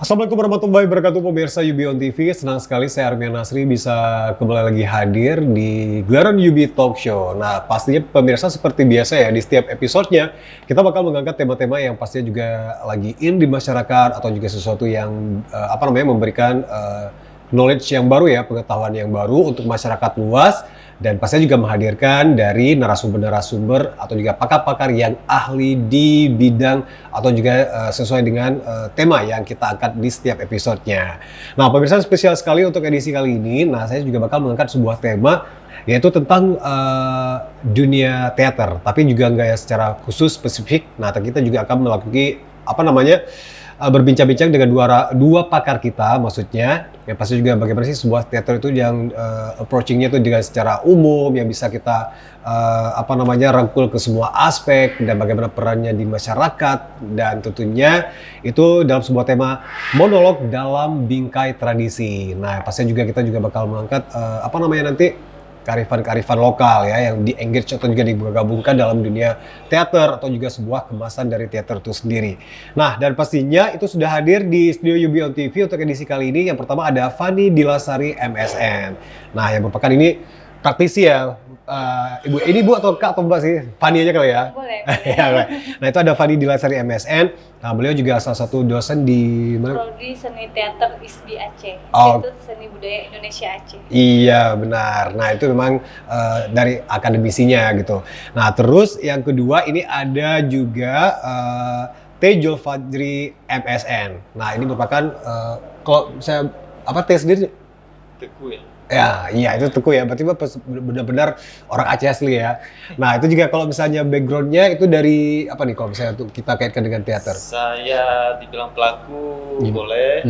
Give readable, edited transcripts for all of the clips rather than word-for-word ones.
Assalamualaikum warahmatullahi wabarakatuh pemirsa UB on TV. Senang sekali saya Armian Nasri bisa kembali lagi hadir di gelaran UB Talk Show. Nah pastinya pemirsa seperti biasa ya di setiap episodenya kita bakal mengangkat tema-tema yang pastinya juga lagi in di masyarakat atau juga sesuatu yang memberikan knowledge yang baru ya, pengetahuan yang baru untuk masyarakat luas. Dan pastinya juga menghadirkan dari narasumber-narasumber atau juga pakar-pakar yang ahli di bidang atau juga sesuai dengan tema yang kita angkat di setiap episodenya. Nah, pemirsa spesial sekali untuk edisi kali ini. Nah, saya juga bakal mengangkat sebuah tema yaitu tentang dunia teater, tapi juga nggak ya secara khusus spesifik. Nah, kita juga akan melakukan berbincang-bincang dengan dua pakar kita, maksudnya yang pasti juga bagaimana sih sebuah teater itu yang approaching-nya itu dengan secara umum yang bisa kita rangkul ke semua aspek dan bagaimana perannya di masyarakat, dan tentunya itu dalam sebuah tema monolog dalam bingkai tradisi. Nah, pastinya juga kita juga bakal mengangkat nanti kearifan-kearifan lokal ya yang di-engage atau juga digabungkan dalam dunia teater atau juga sebuah kemasan dari teater itu sendiri. Nah, dan pastinya itu sudah hadir di studio UB on TV untuk edisi kali ini. Yang pertama ada Fanny Dilasari MSN. Nah, yang merupakan ini praktisi ya. Ibu, ini Bu atau Kak atau Mbak sih? Fanny aja kali ya? Boleh. Nah, itu ada Fanny Dilasari MSN. Nah, beliau juga salah satu dosen di mana? Prodi Seni Teater ISBI Aceh, Oh. Institut Seni Budaya Indonesia Aceh. Iya, benar. Nah, itu memang dari akademisinya gitu. Nah, terus yang kedua ini ada juga Tejo Fajri MSN. Nah, ini merupakan kalau saya T sendiri? Teguh ya? Ya, iya itu Teguh ya. Berarti benar-benar orang Aceh asli ya. Nah, itu juga kalau misalnya background-nya itu dari apa nih kalau misalnya kita kaitkan dengan teater? Saya dibilang pelaku boleh,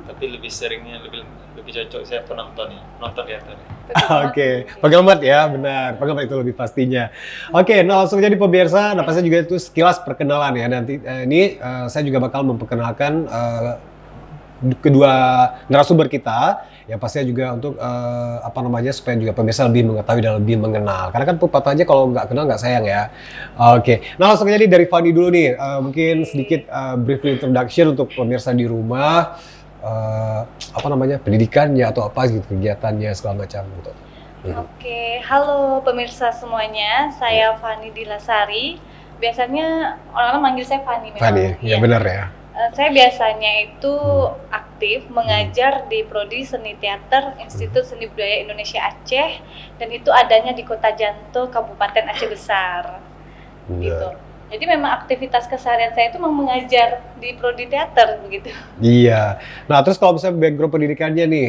tapi lebih seringnya lebih cocok saya penonton teater. Oke, penggemar ya, benar. Penggemar itu lebih pastinya. Oke, nah langsung jadi pemirsa. Nah, pasti juga itu sekilas perkenalan ya. Nanti saya juga bakal memperkenalkan kedua narasumber kita yang pastinya juga untuk supaya juga pemirsa lebih mengetahui dan lebih mengenal. Karena kan pepatah aja kalau nggak kenal nggak sayang ya. Oke, nah langsung aja dari Fanny dulu nih. Mungkin sedikit brief introduction untuk pemirsa di rumah. Pendidikannya atau apa gitu, kegiatannya segala macam gitu. Oke, halo pemirsa semuanya. Saya Fanny Dilasari. Biasanya orang-orang manggil saya Fanny memang. Fanny, ya benar ya. Saya biasanya itu aktif mengajar di Prodi Seni Teater Institut Seni Budaya Indonesia Aceh, dan itu adanya di Kota Janto, Kabupaten Aceh Besar. Gitu. Jadi memang aktivitas keseharian saya itu memang mengajar di Prodi Teater begitu. Iya. Nah, terus kalau misalnya background pendidikannya nih,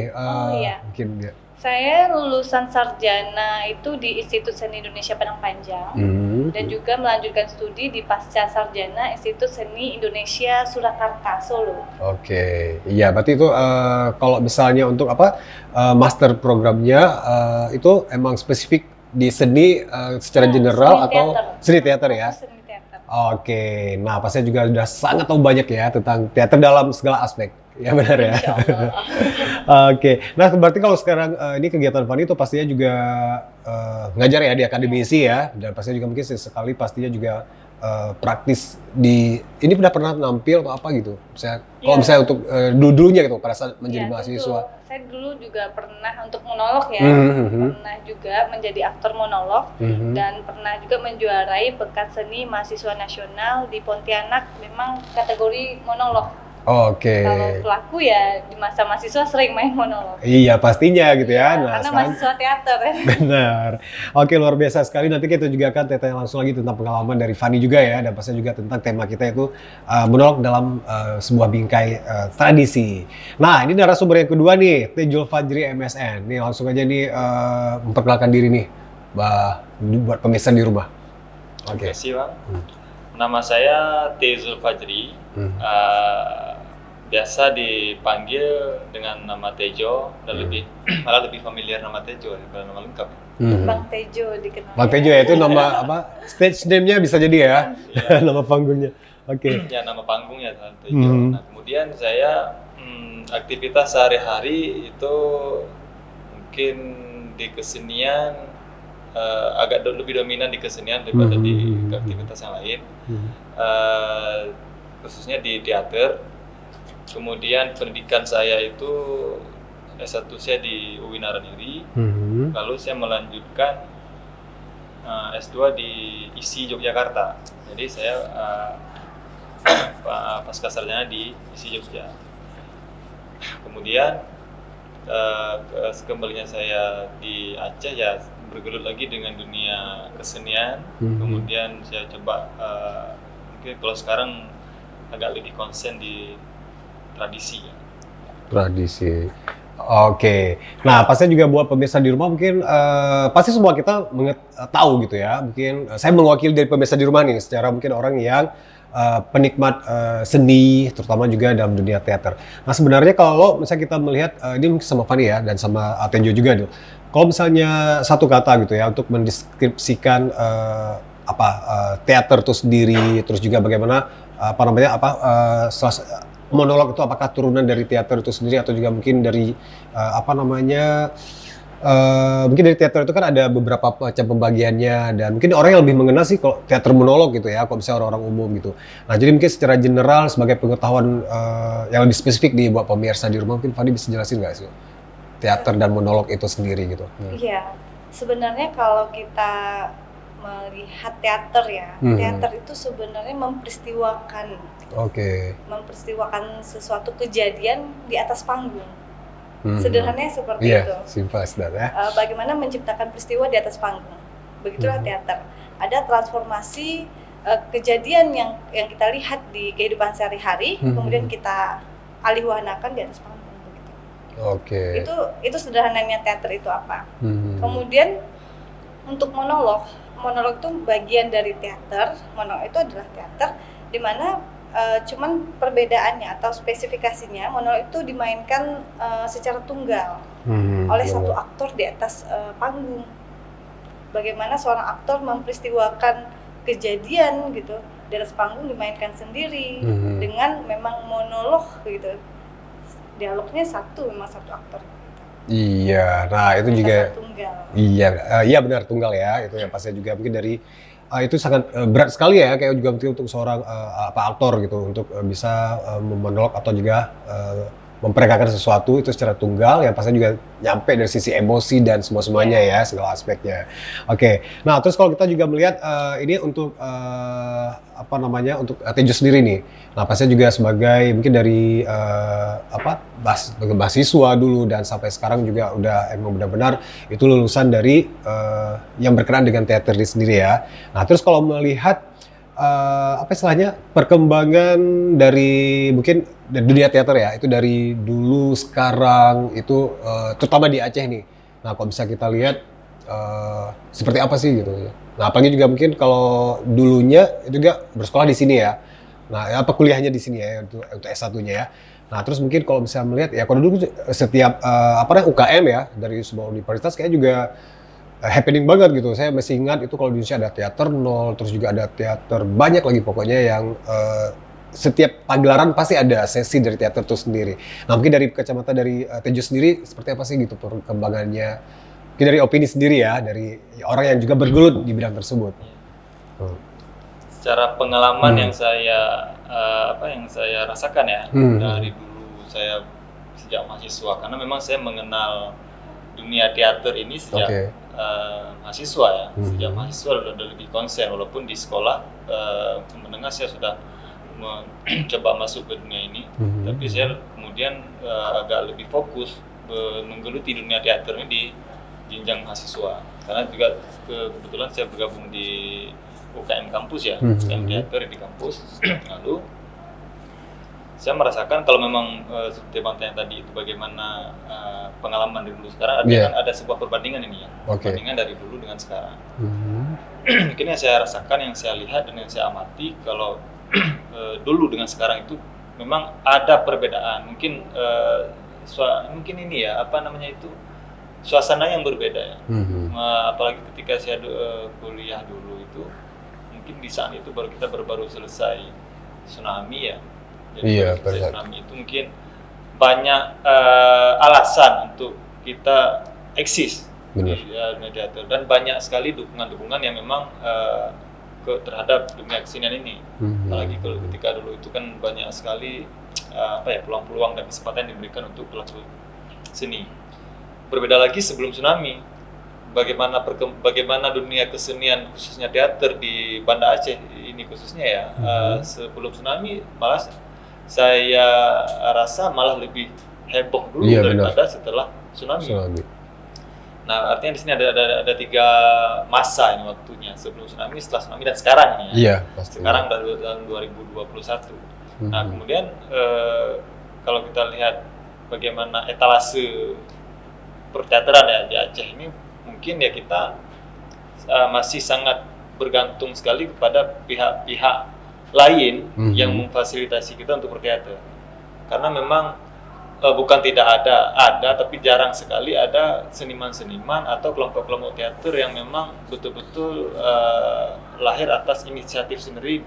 mungkin ya. Saya lulusan sarjana itu di Institut Seni Indonesia Padang Panjang, dan juga melanjutkan studi di Pasca Sarjana Institut Seni Indonesia Surakarta, Solo. Oke, iya berarti itu kalau misalnya untuk master programnya itu emang spesifik di seni secara general atau seni teater ya? Seni teater. Oke, nah pastinya juga sudah sangat tahu banyak ya tentang teater dalam segala aspek. Ya benar ya. Oke, nah berarti kalau sekarang ini kegiatan Fanny itu pastinya juga ngajar ya di akademisi ya, dan pastinya juga mungkin sesekali pastinya juga praktis di ini pernah nampil atau apa gitu. Kalau misalnya untuk dulunya gitu pada saat menjadi mahasiswa. Betul. Saya dulu juga pernah untuk monolog ya, pernah juga menjadi aktor monolog, dan pernah juga menjuarai pekan seni mahasiswa nasional di Pontianak, memang kategori monolog. Oke. Kalau pelaku ya di masa mahasiswa sering main monolog. Iya pastinya gitu ya. Nah, karena mahasiswa teater ya. Benar. Oke, luar biasa sekali. Nanti kita juga akan tanya langsung lagi tentang pengalaman dari Fanny juga ya, dan pastinya juga tentang tema kita itu monolog dalam sebuah bingkai tradisi. Nah, ini narasumber yang kedua nih, Tejo Fajri MSN. Nih langsung aja nih memperkenalkan diri nih, buat pemirsa di rumah. Oke. Terima kasih Bang. Nama saya Tejo Fajri. Biasa dipanggil dengan nama Tejo, dan malah lebih familiar nama Tejo daripada nama lengkap. Bang Tejo dikenal. Bang Tejo ya, itu nama stage name-nya bisa jadi ya, nama panggungnya. Oke. Ya, nama panggungnya Tejo. Nah, kemudian saya aktivitas sehari-hari itu mungkin di kesenian, agak lebih dominan di kesenian daripada di aktivitas yang lain. Khususnya di teater. Kemudian pendidikan saya itu S1 saya di UIN Araniri, lalu saya melanjutkan S2 di ISI Yogyakarta. Jadi saya pasca sarjana di ISI Jogja. Kemudian kembalinya saya di Aceh ya bergelut lagi dengan dunia kesenian. Kemudian saya coba mungkin kalau sekarang agak lebih konsen di tradisi ya. Tradisi. Oke. Nah, pastinya juga buat pemirsa di rumah mungkin pasti semua kita tahu gitu ya. Mungkin saya mewakili dari pemirsa di rumah nih secara mungkin orang yang penikmat seni, terutama juga dalam dunia teater. Nah, sebenarnya kalau misalnya kita melihat ini mungkin sama Fani ya dan sama Tenjo juga tuh. Kalau misalnya satu kata gitu ya untuk mendeskripsikan teater itu sendiri, terus juga bagaimana monolog itu apakah turunan dari teater itu sendiri atau juga mungkin dari mungkin dari teater itu kan ada beberapa macam pembagiannya dan mungkin orang yang lebih mengenal sih kalau teater monolog gitu ya, kalau misalnya orang-orang umum gitu. Nah, jadi mungkin secara general sebagai pengetahuan yang lebih spesifik nih buat pemirsa di rumah, mungkin Fani bisa jelasin nggak sih teater dan monolog itu sendiri gitu? Iya, sebenarnya kalau kita melihat teater ya, teater itu sebenarnya memeristiwakan sesuatu kejadian di atas panggung. Sederhananya seperti itu. Simple as that, ya. Bagaimana menciptakan peristiwa di atas panggung. Begitulah teater. Ada transformasi kejadian yang kita lihat di kehidupan sehari-hari, kemudian kita alihwahanakan di atas panggung begitu. Itu sederhananya teater itu apa. Kemudian untuk monolog itu bagian dari teater. Monolog itu adalah teater di mana cuman perbedaannya atau spesifikasinya monolog itu dimainkan secara tunggal oleh satu aktor di atas panggung. Bagaimana seorang aktor memperistiwakan kejadian gitu di atas panggung dimainkan sendiri dengan memang monolog gitu. Dialognya memang satu aktor. Iya, nah itu juga tunggal. Iya benar tunggal ya, itu yang pasti juga mungkin dari itu sangat berat sekali ya, kayak juga mungkin untuk seorang aktor gitu untuk bisa memonolog atau juga memperagakan sesuatu itu secara tunggal yang pasti juga nyampe dari sisi emosi dan semuanya ya, segala aspeknya. Oke. Nah, terus kalau kita juga melihat ini untuk untuk Tenjo sendiri nih. Nah, pastinya juga sebagai mungkin dari mahasiswa dulu dan sampai sekarang juga udah emang benar-benar itu lulusan dari yang berkenaan dengan teater ini sendiri ya. Nah, terus kalau melihat perkembangan dari mungkin dunia teater ya, itu dari dulu sekarang itu terutama di Aceh nih. Nah, kalau bisa kita lihat seperti apa sih gitu ya. Nah, apalagi juga mungkin kalau dulunya itu juga bersekolah di sini ya. Nah, kuliahnya di sini ya untuk S1-nya ya. Nah, terus mungkin kalau bisa melihat ya kalau dulu setiap UKM ya dari sebuah universitas kayak juga happening banget gitu. Saya masih ingat itu kalau di Indonesia ada teater nol, terus juga ada teater banyak lagi pokoknya yang setiap pagelaran pasti ada sesi dari teater itu sendiri. Nah, mungkin dari kacamata dari Tenjo sendiri seperti apa sih gitu perkembangannya? Mungkin dari opini sendiri ya, dari orang yang juga bergelut di bidang tersebut. Secara pengalaman yang saya rasakan ya dari dulu saya sejak mahasiswa, karena memang saya mengenal dunia teater ini sejak mahasiswa ya. Sejak mahasiswa udah lebih konsen, walaupun di sekolah menengah saya sudah mencoba masuk ke dunia ini, tapi saya kemudian agak lebih fokus menggeluti dunia teater ini di jenjang mahasiswa, karena juga kebetulan saya bergabung di UKM kampus ya, UKM teater di kampus. Lalu saya merasakan kalau memang seperti Bang tanya tadi itu bagaimana pengalaman dari dulu sekarang, kan ada sebuah perbandingan ini ya, perbandingan dari dulu dengan sekarang. Mungkin yang saya rasakan, yang saya lihat dan yang saya amati, kalau dulu dengan sekarang itu memang ada perbedaan. Mungkin mungkin ini ya suasana yang berbeda ya. Apalagi ketika saya kuliah dulu itu, mungkin di saat itu baru selesai tsunami ya. Jadi tsunami itu mungkin banyak alasan untuk kita eksis di dunia teater, dan banyak sekali dukungan-dukungan yang memang terhadap dunia kesenian ini. Apalagi kalau ketika dulu itu kan banyak sekali peluang-peluang dan kesempatan yang diberikan untuk pelaku seni. Berbeda lagi sebelum tsunami, bagaimana dunia kesenian khususnya teater di Banda Aceh ini khususnya ya, sebelum tsunami malah saya rasa malah lebih heboh dulu daripada setelah tsunami. Nah, artinya di sini ada 3 masa ini waktunya, sebelum tsunami, setelah tsunami, dan sekarang ini. Iya, pasti. Sekarang dari tahun 2021. Nah, kemudian kalau kita lihat bagaimana etalase perteateran ya di Aceh ini, mungkin ya kita masih sangat bergantung sekali kepada pihak-pihak lain yang memfasilitasi kita untuk berteater. Karena memang bukan tidak ada, tapi jarang sekali ada seniman-seniman atau kelompok-kelompok teater yang memang betul-betul lahir atas inisiatif sendiri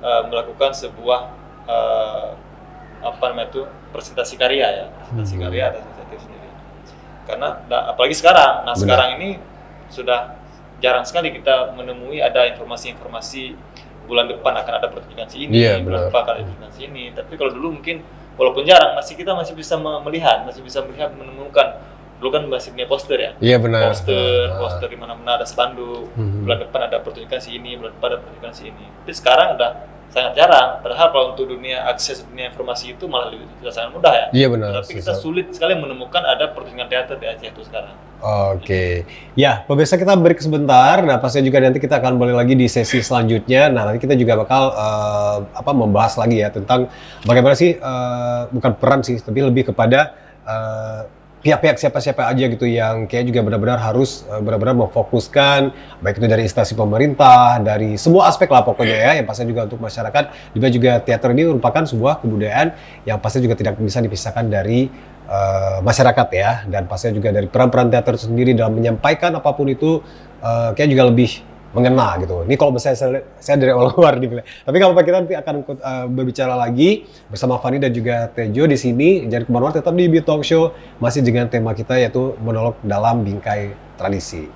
melakukan sebuah presentasi karya ya, karya atas inisiatif sendiri. Karena apalagi sekarang, sekarang ini sudah jarang sekali kita menemui ada informasi-informasi bulan depan akan ada pertunjukan ini, bulan depan akan ada pertunjukan ini. Tapi kalau dulu mungkin walaupun jarang, kita masih bisa melihat, menemukan. Dulu kan masih punya poster ya. Iya benar. Poster di mana-mana ada spanduk. Bulan depan ada pertunjukan ini, bulan depan ada pertunjukan ini. Tapi sekarang udah sangat jarang. Padahal kalau untuk akses dunia informasi itu malah sudah sangat mudah ya. Iya benar. Tapi kita sulit sekali menemukan ada pertunjukan teater di Aceh itu sekarang. Oke. Ya, pemirsa, kita break sebentar. Nah, pastinya juga nanti kita akan balik lagi di sesi selanjutnya. Nah, nanti kita juga bakal membahas lagi ya tentang bagaimana sih bukan peran sih, tapi lebih kepada pihak-pihak siapa-siapa aja gitu yang kayak juga benar-benar harus benar-benar memfokuskan, baik itu dari instansi pemerintah, dari semua aspek lah pokoknya ya, yang pasti juga untuk masyarakat. Juga teater ini merupakan sebuah kebudayaan yang pasti juga tidak bisa dipisahkan dari masyarakat ya, dan pastinya juga dari peran-peran teater sendiri dalam menyampaikan apapun itu kayak juga lebih mengena gitu. Ini kalau misalnya saya dari awal luar nih. Tapi kalau kita nanti akan berbicara lagi bersama Fani dan juga Tejo di sini. Jangan kemana-mana, tetap di UB Talk Show masih dengan tema kita yaitu monolog dalam bingkai tradisi.